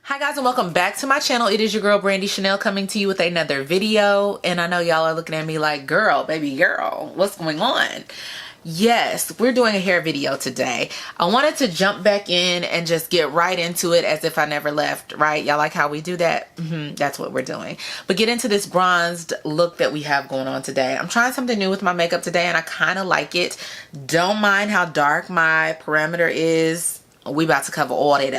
Hi guys, and welcome back to my channel. It is your girl Brandie Channail coming to you with another video. And I know y'all are looking at me like, girl, baby girl, what's going on? Yes, we're doing a hair video today. I wanted to jump back in and just get right into it as if I never left, right? Y'all like how we do that? That's what we're doing. But get into this bronzed look that we have going on today. I'm trying something new with my makeup today and I kind of like it. Don't mind how dark my parameter is. We about to cover all that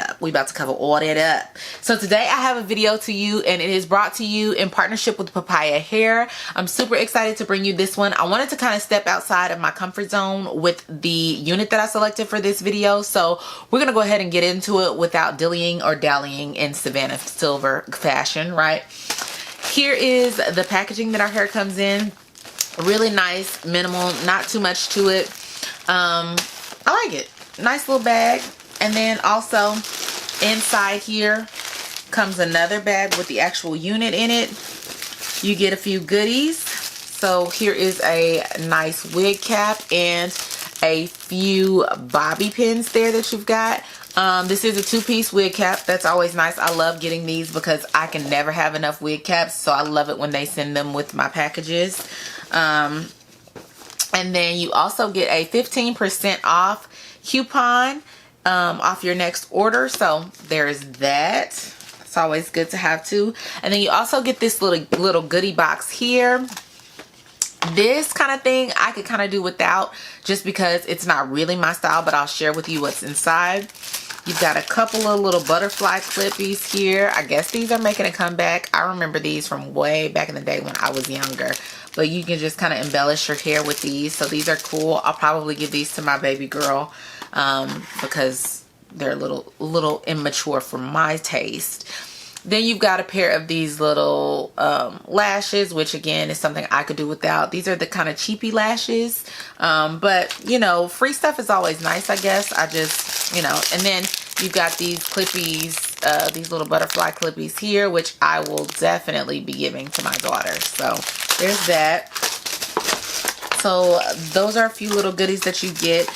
up. So today I have a video to you, and it is brought to you in partnership with Papaya Hair. I'm super excited to bring you this one. I wanted to kind of step outside of my comfort zone with the unit that I selected for this video. So we're going to go ahead and get into it without dillying or dallying in Savannah Silver fashion, right? Here is the packaging that our hair comes in. Really nice, minimal, not too much to it. I like it. Nice little bag. And then also inside here comes another bag with the actual unit in it. You get a few goodies. So here is a nice wig cap and a few bobby pins there that you've got. This is a two-piece wig cap. That's always nice. I love getting these because I can never have enough wig caps. So I love it when they send them with my packages. And then you also get a 15% off coupon off your next order. So there's that. It's always good to have too. And then you also get this little goodie box here. This kind of thing I could kind of do without, just because it's not really my style, but I'll share with you what's inside. You've got a couple of little butterfly clippies here. I guess these are making a comeback. I remember these from way back in the day when I was younger. But you can just kind of embellish your hair with these. So these are cool. I'll probably give these to my baby girl because they're a little immature for my taste. Then you've got a pair of these little lashes, which again is something I could do without. These are the kind of cheapy lashes. But, you know, free stuff is always nice, I guess. I just, you know, and then you've got these clippies, these little butterfly clippies here, which I will definitely be giving to my daughter. So there's that. So those are a few little goodies that you get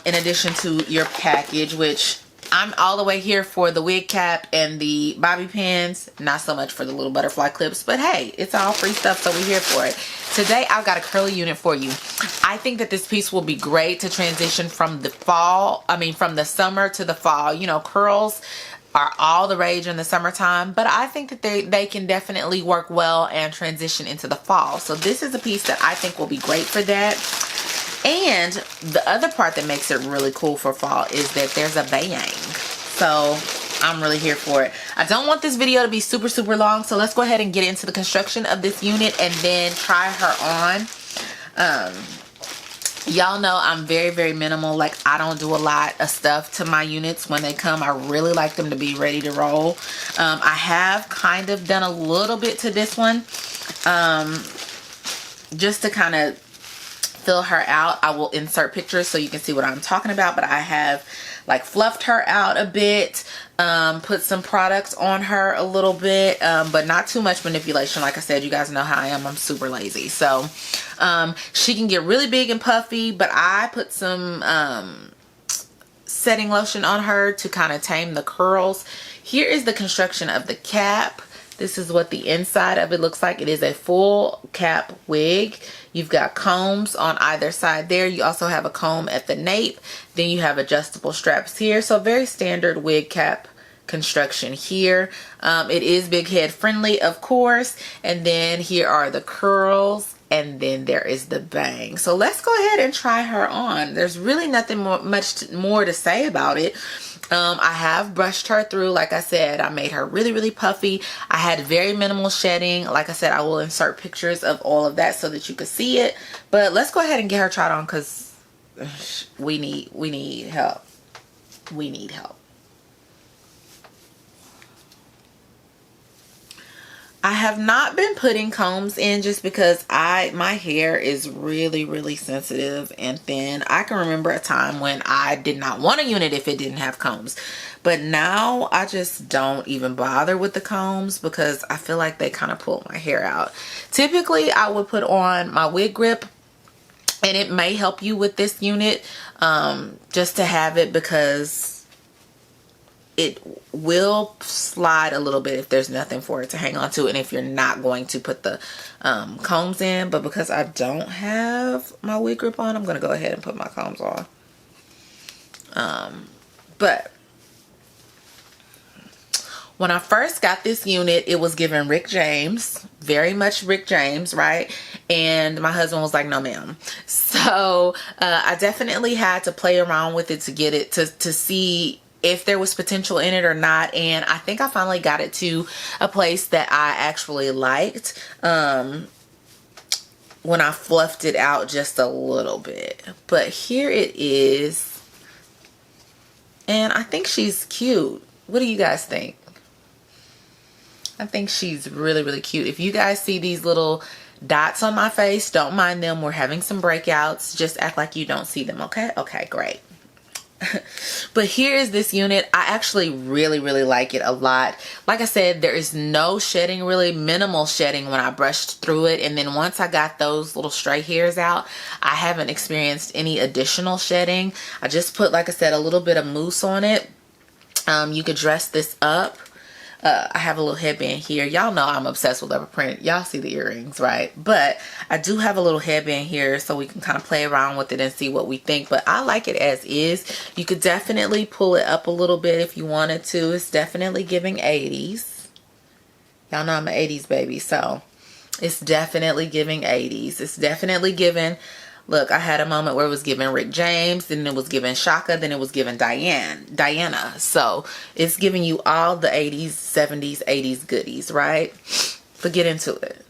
in addition to your package, which I'm all the way here for the wig cap and the bobby pins, not so much for the little butterfly clips, but hey, it's all free stuff, so we're here for it. Today I've got a curly unit for you. I think that this piece will be great to transition from the from the summer to the fall. You know, curls are all the rage in the summertime, but I think that they can definitely work well and transition into the fall. So this is a piece that I think will be great for that. And the other part that makes it really cool for fall is that there's a bang. So I'm really here for it. I don't want this video to be super long, so let's go ahead and get into the construction of this unit and then try her on. Y'all know I'm very minimal. Like, I don't do a lot of stuff to my units when they come. I really like them to be ready to roll. I have kind of done a little bit to this one just to kind of fill her out. I will insert pictures so you can see what I'm talking about, but I have like fluffed her out a bit, put some products on her a little bit, but not too much manipulation. Like I said, you guys know how I am. I'm super lazy. So she can get really big and puffy, but I put some setting lotion on her to kind of tame the curls. Here is the construction of the cap. This is what the inside of it looks like. It is a full cap wig. You've got combs on either side there. You also have a comb at the nape. Then you have adjustable straps here. So very standard wig cap construction here. It is big head friendly, of course. And then here are the curls. And then there is the bang. So let's go ahead and try her on. There's really nothing much more to say about it. I have brushed her through. Like I said, I made her really puffy. I had very minimal shedding. Like I said, I will insert pictures of all of that so that you can see it. But let's go ahead and get her tried on because we need help. We need help. I have not been putting combs in just because my hair is really sensitive and thin. I can remember a time when I did not want a unit if it didn't have combs. But now I just don't even bother with the combs because I feel like they kind of pull my hair out. Typically, I would put on my wig grip, and it may help you with this unit just to have it because it will slide a little bit if there's nothing for it to hang on to, and if you're not going to put the combs in. But because I don't have my wig grip on, I'm gonna go ahead and put my combs on. But when I first got this unit, it was given Rick James, very much Rick James, right? And my husband was like, no ma'am. So I definitely had to play around with it to get it to see if there was potential in it or not. And I think I finally got it to a place that I actually liked when I fluffed it out just a little bit. But here it is, and I think she's cute. What do you guys think? I think she's really, really cute. If you guys see these little dots on my face, don't mind them. We're having some breakouts. Just act like you don't see them, okay? Okay, great. But here is this unit. I actually really, really like it a lot. Like I said, there is no shedding, really minimal shedding when I brushed through it. And then once I got those little stray hairs out, I haven't experienced any additional shedding. I just put, like I said, a little bit of mousse on it. You could dress this up. I have a little headband here. Y'all know I'm obsessed with leopard print. Y'all see the earrings, right? But I do have a little headband here so we can kind of play around with it and see what we think. But I like it as is. You could definitely pull it up a little bit if you wanted to. It's definitely giving 80s. Y'all know I'm an 80s baby, so it's definitely giving 80s. It's definitely giving... Look, I had a moment where it was giving Rick James, then it was giving Shaka, then it was giving Diana. So it's giving you all the 80s, 70s, 80s goodies, right? But get into it.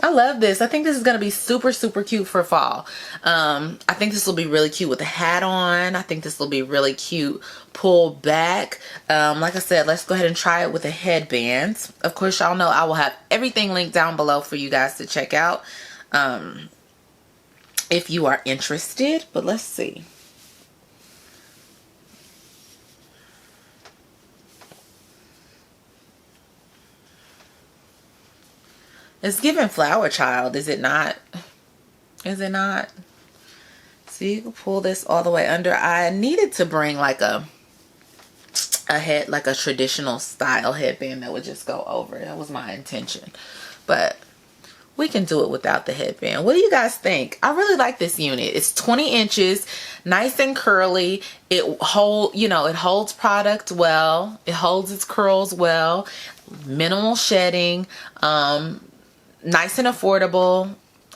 I love this. I think this is going to be super, super cute for fall. I think this will be really cute with a hat on. I think this will be really cute pulled back. Like I said, let's go ahead and try it with a headband. Of course, y'all know I will have everything linked down below for you guys to check out if you are interested. But let's see. It's giving flower child, is it not? Is it not? So you can pull this all the way under. I needed to bring like a head, like a traditional style headband that would just go over. That was my intention. But we can do it without the headband. What do you guys think? I really like this unit. It's 20 inches, nice and curly. It holds product well. It holds its curls well. Minimal shedding. Nice and affordable.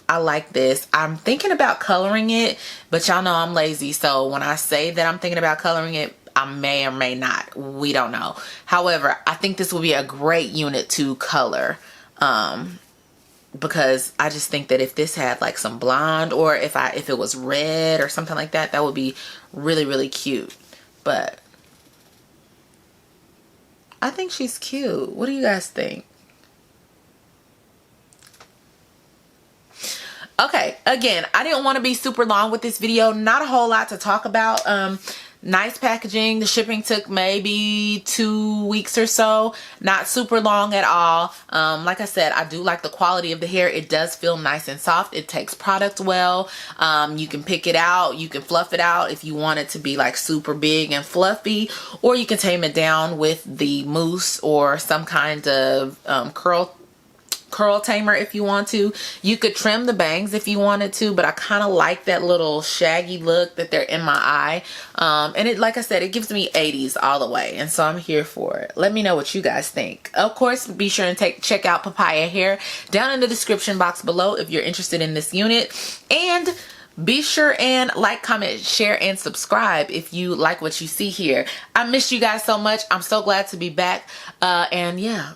I like this. I'm thinking about coloring it, but y'all know I'm lazy. So when I say that I'm thinking about coloring it, I may or may not. We don't know. However, I think this will be a great unit to color. Because I just think that if this had like some blonde, or if it was red or something like that, that would be really, really cute. But I think she's cute. What do you guys think? Okay, again, I didn't want to be super long with this video. Not a whole lot to talk about. Nice packaging. The shipping took maybe 2 weeks or so. Not super long at all. Like I said, I do like the quality of the hair. It does feel nice and soft. It takes product well. You can pick it out. You can fluff it out if you want it to be like super big and fluffy. Or you can tame it down with the mousse or some kind of curl tamer if you want to. You could trim the bangs if you wanted to, but I kind of like that little shaggy look that they're in my eye. And it, like I said, it gives me 80s all the way, and so I'm here for it. Let me know what you guys think. Of course, be sure and check out Papaya Hair down in the description box below if you're interested in this unit. And be sure and like, comment, share, and subscribe if you like what you see here. I missed you guys so much. I'm so glad to be back. And yeah,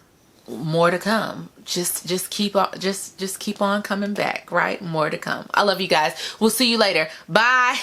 more to come. Just keep on coming back, right? More to come. I love you guys. We'll see you later. Bye.